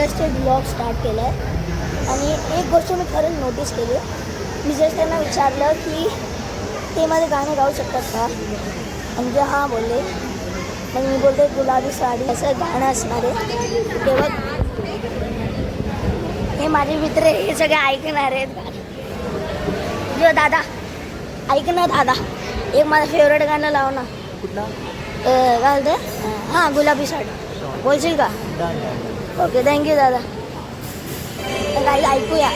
Interested blog start केला आहे. आणि एक गोष्ट मी खरंच नोटीस केली. मी जस्ट त्यांना विचारलं की ते माझे गाणे गाऊ शकतात का, म्हणजे हां बोलले. मग मी बोलते गुलाबी साडी असं गाणं असणार आहे. तेव्हा हे माझे मित्र हे सगळे ऐकणार आहेत. जो दादा ऐक ना दादा, एक माझं फेवरेट गाणं लाव ना. काय बोलते? हां गुलाबी साडी बोलशील का? ओके थँक्यू दादा. काही ऐकूया.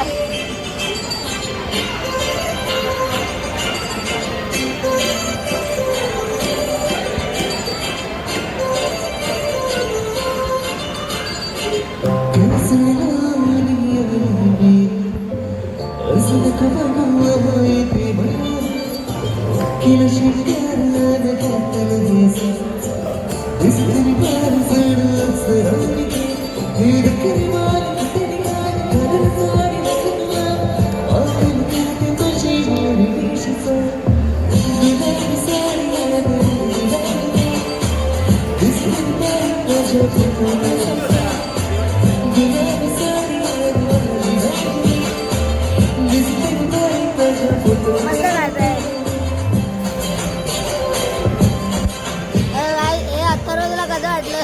मस्त गात आहे. हे आता रोजला कसं वाटलं?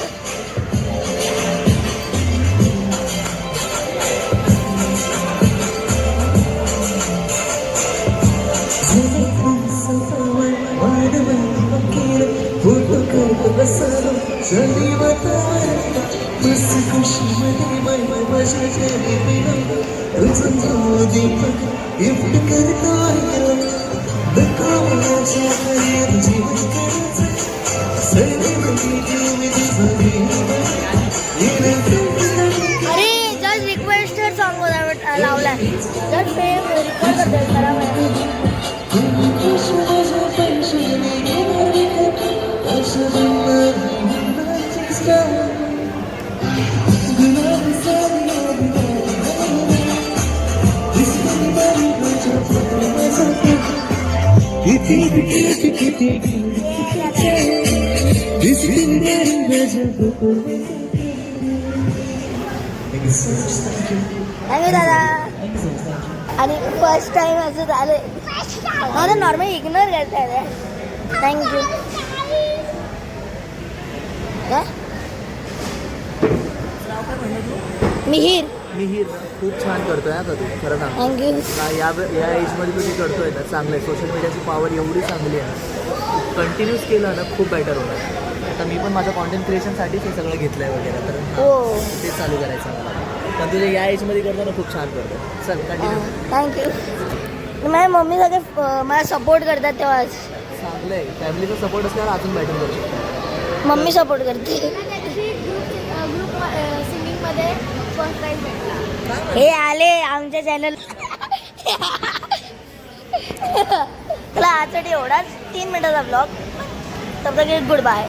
अरे जस्ट रिक्वेस्टेड सॉन्ग लावलाय. जस्ट रिकॉर्ड करतोय खराब आहे. थँक्यू दादा. आणि फर्स्ट टाइम असं झालं. मला नॉर्मली इग्नोर करता येते. थँक्यू. काय मिहीर मिहीर खूप छान करतोय हा. तू खरं सांग. थँक्यू. या एजमध्ये तू जे करतोय ना चांगलं आहे. सोशल मीडियाची पॉवर एवढी चांगली आहे ना, कंटिन्यूस केलं ना खूप बेटर होणार. आता मी पण माझं कॉन्टेंट क्रिएशनसाठीच हे सगळं घेतलं आहे वगैरे, तर हो ते चालू करायचं मला. पण तुझे या एजमध्ये करतो ना खूप छान करतो. चल कंटिन्यू. थँक्यू. माझ्या मम्मी सगळे मला सपोर्ट करतात तेव्हाच. चांगलं आहे. फॅमिलीचा सपोर्ट असल्यावर अजून बेटर करू शकतो. मम्मी सपोर्ट करते. सिंगिंगमध्ये फर्स्ट प्राईज भेटला. हे आले आमच्या चॅनल. चला आजसाठी एवढाच 3 मिनिटाचा ब्लॉग. तब तक गुड बाय.